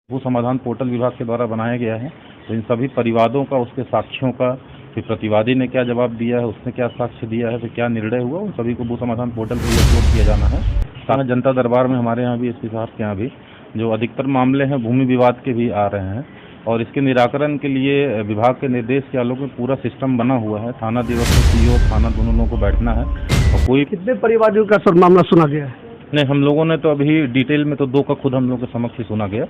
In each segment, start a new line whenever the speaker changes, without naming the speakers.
भू समाधान पोर्टल विभाग के द्वारा बनाया गया है। तो इन सभी परिवादों का, उसके साक्ष्यों का, फिर प्रतिवादी ने क्या जवाब दिया है, उसने क्या साक्ष्य दिया है, फिर क्या निर्णय हुआ, उन सभी को भू समाधान पोर्टल पर अपलोड किया जाना है। सारा जनता दरबार में हमारे यहाँ भी, एसपी साहब के यहाँ भी जो अधिकतर मामले हैं भूमि विवाद के भी आ रहे हैं और इसके निराकरण के लिए विभाग के निर्देश के आलोक में पूरा सिस्टम बना हुआ है। थाना दिवस में सीओ थाना दोनों लोगों को बैठना है और कोई
कितने परिवादियों का सर मामला सुना गया है?
नहीं, हम लोगों ने तो अभी डिटेल में तो 2 का खुद हम लोग के समक्ष ही सुना गया,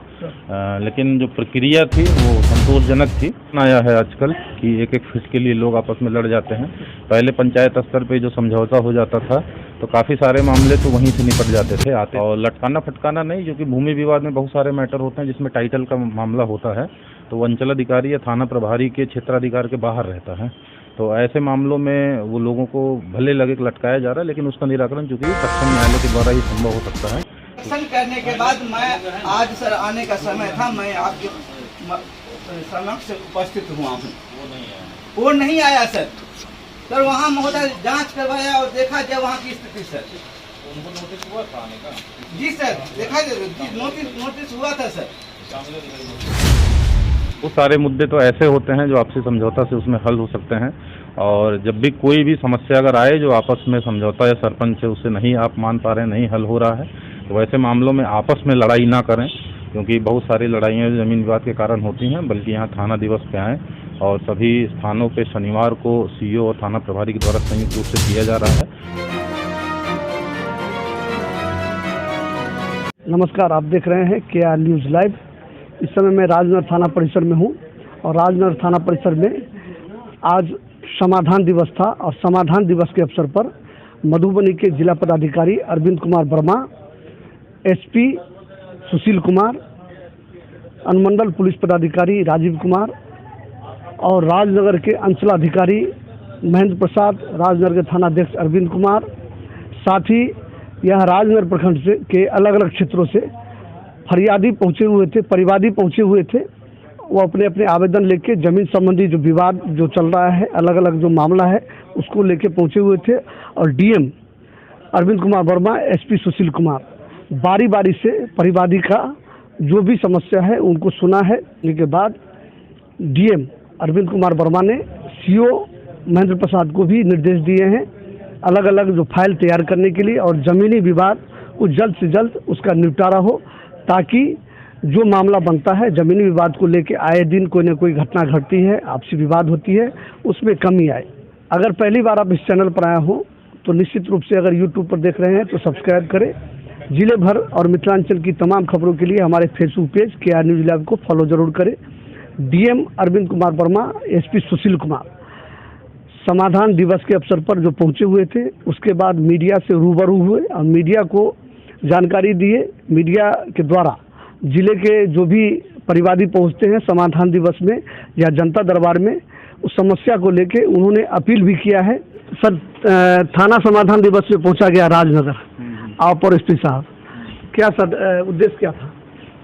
लेकिन जो प्रक्रिया थी वो संतोषजनक थी। आया है आजकल कि एक फीट के लिए लोग आपस में लड़ जाते हैं। पहले पंचायत स्तर पे जो समझौता हो जाता था तो काफ़ी सारे मामले तो वहीं से निपट जाते थे आते, और लटकाना फटकाना नहीं, क्योंकि भूमि विवाद में बहुत सारे मैटर होते हैं जिसमें टाइटल का मामला होता है तो वो अंचल अधिकारी या थाना प्रभारी के क्षेत्राधिकार के बाहर रहता है। तो ऐसे मामलों में वो लोगों को भले लगे कि लटकाया जा रहा है, लेकिन उसका निराकरण चूंकि सक्षम न्यायालय के द्वारा ही संभव हो सकता है।
दर्शन करने के बाद मैं आज सर आने का समय था, मैं आपके समक्ष उपस्थित हुआ हूँ। वो नहीं आया सर वहाँ महोदय जांच करवाया और देखा जाए वहाँ की स्थिति सर।
उनको नोटिस हुआ था आने का?
जी सर, देखा नोटिस हुआ था सर।
वो सारे मुद्दे तो ऐसे होते हैं जो आपसी समझौता से उसमें हल हो सकते हैं, और जब भी कोई भी समस्या अगर आए जो आपस में समझौता या सरपंच है उससे नहीं आप मान पा रहे हैं, नहीं हल हो रहा है, तो वैसे मामलों में आपस में लड़ाई ना करें, क्योंकि बहुत सारी लड़ाइयाँ ज़मीन विवाद के कारण होती हैं। बल्कि यहाँ थाना दिवस पे आएँ और सभी स्थानों पे शनिवार को सीओ और थाना प्रभारी के द्वारा संयुक्त रूप से किया जा रहा है।
नमस्कार, आप देख रहे हैं KR न्यूज़ लाइव। इस समय मैं राजनगर थाना परिसर में हूं और राजनगर थाना परिसर में आज समाधान दिवस था और समाधान दिवस के अवसर पर मधुबनी के जिला पदाधिकारी अरविंद कुमार वर्मा, एसपी सुशील कुमार, अनुमंडल पुलिस पदाधिकारी राजीव कुमार और राजनगर के अंचलाधिकारी महेंद्र प्रसाद, राजनगर के थानाध्यक्ष अरविंद कुमार, साथ ही यह राजनगर प्रखंड से के अलग अलग क्षेत्रों से फरियादी पहुंचे हुए थे, परिवादी पहुंचे हुए थे। वो अपने अपने आवेदन लेके जमीन संबंधी जो विवाद जो चल रहा है, अलग अलग जो मामला है उसको लेके पहुंचे हुए थे और डीएम अरविंद कुमार वर्मा, एसपी सुशील कुमार बारी बारी से परिवादी का जो भी समस्या है उनको सुना है। इसके बाद डीएम अरविंद कुमार वर्मा ने सीओ महेंद्र प्रसाद को भी निर्देश दिए हैं अलग अलग जो फाइल तैयार करने के लिए, और ज़मीनी विवाद को जल्द से जल्द उसका निपटारा हो, ताकि जो मामला बनता है ज़मीनी विवाद को लेके आए दिन कोई न कोई घटना घटती है, आपसी विवाद होती है, उसमें कमी आए। अगर पहली बार आप इस चैनल पर आए हो तो निश्चित रूप से अगर यूट्यूब पर देख रहे हैं तो सब्सक्राइब करें। जिले भर और मिथिलांचल की तमाम खबरों के लिए हमारे Facebook page KR news live को फॉलो जरूर करें। डीएम अरविंद कुमार वर्मा, एसपी सुशील कुमार समाधान दिवस के अवसर पर जो पहुंचे हुए थे, उसके बाद मीडिया से रूबरू हुए और मीडिया को जानकारी दिए। मीडिया के द्वारा जिले के जो भी परिवादी पहुंचते हैं समाधान दिवस में या जनता दरबार में, उस समस्या को लेके उन्होंने अपील भी किया है। सर, थाना समाधान दिवस में पहुंचा गया राजनगर, आप और एसपी साहब, क्या सर उद्देश्य क्या था?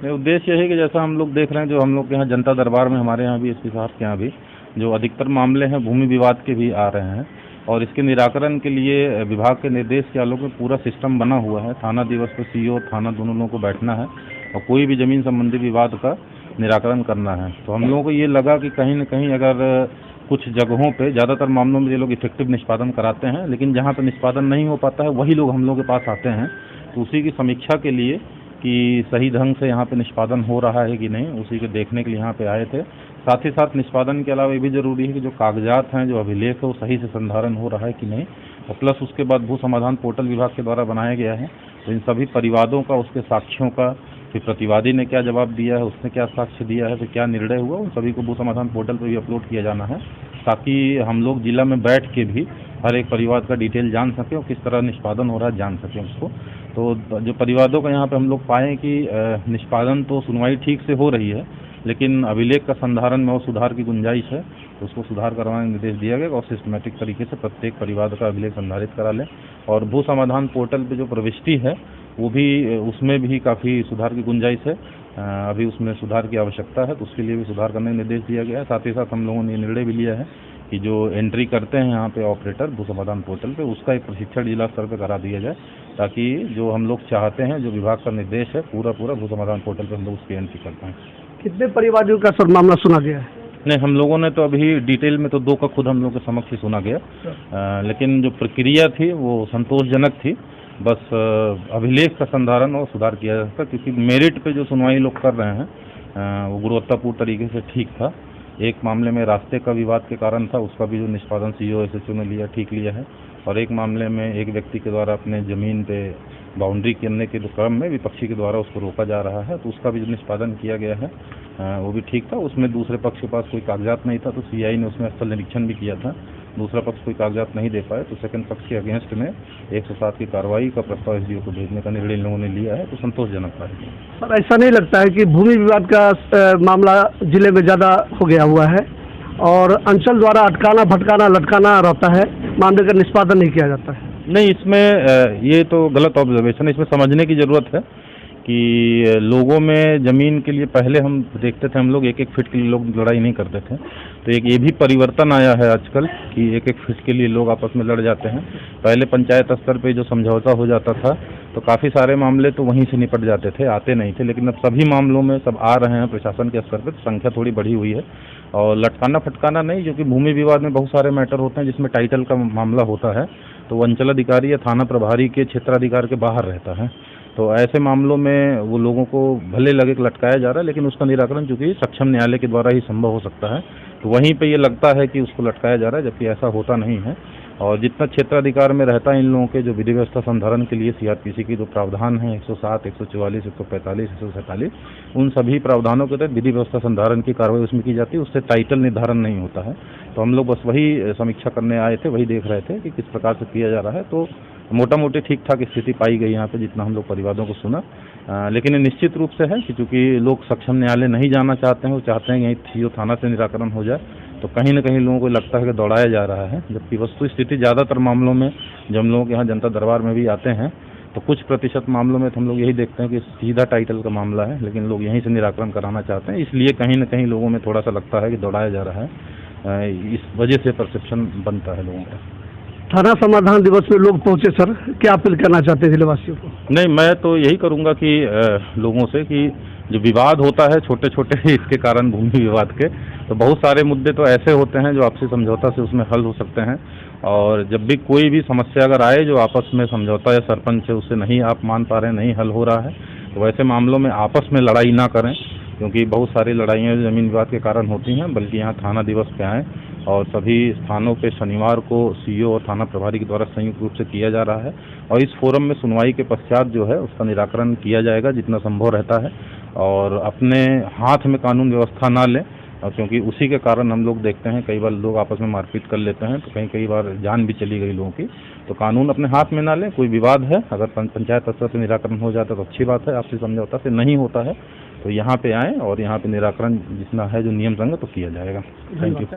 उद्देश्य यही है कि जैसा हम लोग देख रहे हैं, जो हम लोग के यहाँ जनता दरबार में हमारे यहाँ भी, एसपी साहब के यहाँ भी जो अधिकतर मामले हैं भूमि विवाद के भी आ रहे हैं और इसके निराकरण के लिए विभाग के निर्देश के आलोक में पूरा सिस्टम बना हुआ है। थाना दिवस पर सीओ थाना दोनों लोगों को बैठना है और कोई भी ज़मीन संबंधी विवाद का निराकरण करना है। तो हम लोगों को ये लगा कि कहीं न कहीं अगर कुछ जगहों पे, ज़्यादातर मामलों में ये लोग इफेक्टिव निष्पादन कराते हैं, लेकिन जहाँ पर निष्पादन नहीं हो पाता है वही लोग हम लोग के पास आते हैं। तो उसी की समीक्षा के लिए कि सही ढंग से यहाँ पे निष्पादन हो रहा है कि नहीं, उसी को देखने के लिए यहाँ पे आए थे। साथ ही साथ निष्पादन के अलावा ये भी ज़रूरी है कि जो कागजात हैं, जो अभिलेख है, वो सही से संधारण हो रहा है कि नहीं, और प्लस उसके बाद भू समाधान पोर्टल विभाग के द्वारा बनाया गया है। तो इन सभी परिवादों का, उसके साक्ष्यों का, फिर प्रतिवादी ने क्या जवाब दिया है, उसने क्या साक्ष्य दिया है, फिर क्या निर्णय हुआ, उन सभी को भू समाधान पोर्टल पर भी अपलोड किया जाना है, ताकि हम लोग जिला में बैठ के भी हर एक परिवाद का डिटेल जान सकें और किस तरह निष्पादन हो रहा है जान सकें उसको। तो जो परिवादों का यहाँ पे हम लोग पाएँ कि निष्पादन तो सुनवाई ठीक से हो रही है, लेकिन अभिलेख का संधारण में और सुधार की गुंजाइश है, तो उसको सुधार करवाने का निर्देश दिया गया और सिस्टमेटिक तरीके से प्रत्येक परिवाद का अभिलेख संधारित करा लें। और भू समाधान पोर्टल पे जो प्रविष्टि है वो भी, उसमें भी काफ़ी सुधार की गुंजाइश है। अभी उसमें सुधार की आवश्यकता है, तो उसके लिए भी सुधार करने का निर्देश दिया गया है। साथ ही साथ हम लोगों ने ये निर्णय भी लिया है कि जो एंट्री करते हैं यहाँ पे ऑपरेटर भू समाधान पोर्टल पे, उसका एक प्रशिक्षण जिला स्तर पे करा दिया जाए, ताकि जो हम लोग चाहते हैं, जो विभाग का निर्देश है, पूरा भू समाधान पोर्टल पे हम लोग उसकी एंट्री करते हैं।
कितने परिवारों का सर मामला सुना गया है?
नहीं, हम लोगों ने तो अभी डिटेल में तो 2 का खुद हम लोग के समक्ष ही सुना गया, लेकिन जो प्रक्रिया थी वो संतोषजनक थी। बस अभिलेख का संधारण और सुधार किया जा सकता, क्योंकि मेरिट पे जो सुनवाई लोग कर रहे हैं वो गुणवत्तापूर्ण तरीके से ठीक था। एक मामले में रास्ते का विवाद के कारण था, उसका भी जो निष्पादन सीओ SHO ने लिया, ठीक लिया है। और एक मामले में एक व्यक्ति के द्वारा अपने ज़मीन पे बाउंड्री करने के क्रम में विपक्षी के द्वारा उसको रोका जा रहा है, तो उसका भी जो निष्पादन किया गया है वो भी ठीक था। उसमें दूसरे पक्ष के पास कोई कागजात नहीं था, तो CI ने उसमें स्थल निरीक्षण भी किया था। दूसरा पक्ष कोई कागजात नहीं दे पाए, तो सेकंड पक्ष के अगेंस्ट में 107 की कार्रवाई का प्रस्ताव SDO को भेजने का निर्णय इन लोगों ने लिया है, तो संतोषजनक था।
सर, ऐसा नहीं लगता है कि भूमि विवाद का मामला जिले में ज़्यादा हो गया हुआ है और अंचल द्वारा अटकाना, भटकाना, लटकाना रहता है, मामले का निष्पादन नहीं किया जाता है?
नहीं, इसमें ये तो गलत ऑब्जर्वेशन है। इसमें समझने की ज़रूरत है कि लोगों में ज़मीन के लिए पहले हम देखते थे, हम लोग 1-1 फीट के लिए लोग लड़ाई नहीं करते थे, तो एक ये भी परिवर्तन आया है आजकल कि 1-1 फीट के लिए लोग आपस में लड़ जाते हैं। पहले पंचायत स्तर पे जो समझौता हो जाता था, तो काफ़ी सारे मामले तो वहीं से निपट जाते थे, आते नहीं थे, लेकिन अब सभी मामलों में सब आ रहे हैं प्रशासन के स्तर पर, तो संख्या थोड़ी बढ़ी हुई है। और लटकाना फटकाना नहीं, क्योंकि भूमि विवाद में बहुत सारे मैटर होते हैं जिसमें टाइटल का मामला होता है, तो वो अंचल अधिकारी या थाना प्रभारी के क्षेत्राधिकार के बाहर रहता है। तो ऐसे मामलों में वो लोगों को भले लगे कि लटकाया जा रहा है, लेकिन उसका निराकरण चूंकि सक्षम न्यायालय के द्वारा ही संभव हो सकता है, तो वहीं पे ये लगता है कि उसको लटकाया जा रहा है, जबकि ऐसा होता नहीं है। और जितना क्षेत्राधिकार में रहता है इन लोगों के जो विधि व्यवस्था संधारण के लिए CRPC की जो प्रावधान है 107, 144, 145, 147, उन सभी प्रावधानों के तहत विधि व्यवस्था संधारण की कार्रवाई उसमें की जाती है, उससे टाइटल निर्धारण नहीं होता है। तो हम लोग बस वही समीक्षा करने आए थे, वही देख रहे थे कि किस प्रकार से किया जा रहा है। तो मोटा मोटी ठीक ठाक स्थिति पाई गई यहाँ पे, जितना हम लोग परिवारों को सुना। लेकिन ये निश्चित रूप से है कि चूंकि लोग सक्षम न्यायालय नहीं जाना चाहते हैं, वो चाहते हैं कि यहीं CO थाना से निराकरण हो जाए, तो कहीं न कहीं लोगों को लगता है कि दौड़ाया जा रहा है, जबकि वस्तु स्थिति ज़्यादातर मामलों में जब हम लोगों के यहाँ जनता दरबार में भी आते हैं, तो कुछ प्रतिशत मामलों में तो हम लोग यही देखते हैं कि सीधा टाइटल का मामला है, लेकिन लोग यहीं से निराकरण कराना चाहते हैं, इसलिए कहीं न कहीं लोगों में थोड़ा सा लगता है कि दौड़ाया जा रहा है। इस वजह से परसेप्शन बनता है लोगों का।
थाना समाधान दिवस में लोग पहुंचे सर, क्या अपील करना चाहते हैं जिलेवासियों को?
नहीं, मैं तो यही करूंगा कि लोगों से कि जो विवाद होता है छोटे छोटे इसके कारण भूमि विवाद के, तो बहुत सारे मुद्दे तो ऐसे होते हैं जो आपसी समझौता से उसमें हल हो सकते हैं। और जब भी कोई भी समस्या अगर आए जो आपस में समझौता या सरपंच है उससे नहीं आप मान पा रहे हैं, नहीं हल हो रहा है, तो वैसे मामलों में आपस में लड़ाई ना करें, क्योंकि बहुत सारी लड़ाइयाँ ज़मीन विवाद के कारण होती हैं। बल्कि यहाँ थाना दिवस पे आएँ और सभी स्थानों पे शनिवार को CO और थाना प्रभारी के द्वारा संयुक्त रूप से किया जा रहा है, और इस फोरम में सुनवाई के पश्चात जो है उसका निराकरण किया जाएगा जितना संभव रहता है। और अपने हाथ में कानून व्यवस्था ना लें, और क्योंकि उसी के कारण हम लोग देखते हैं कई बार लोग आपस में मारपीट कर लेते हैं, तो कई बार जान भी चली गई लोगों की। तो कानून अपने हाथ में ना लें, कोई विवाद है अगर पंचायत स्तर से निराकरण हो जाता है तो अच्छी बात है, आपसी समझौता से नहीं होता है तो यहाँ पे आएँ और यहाँ पे निराकरण जितना है जो नियम संगत तो किया जाएगा। Thank you.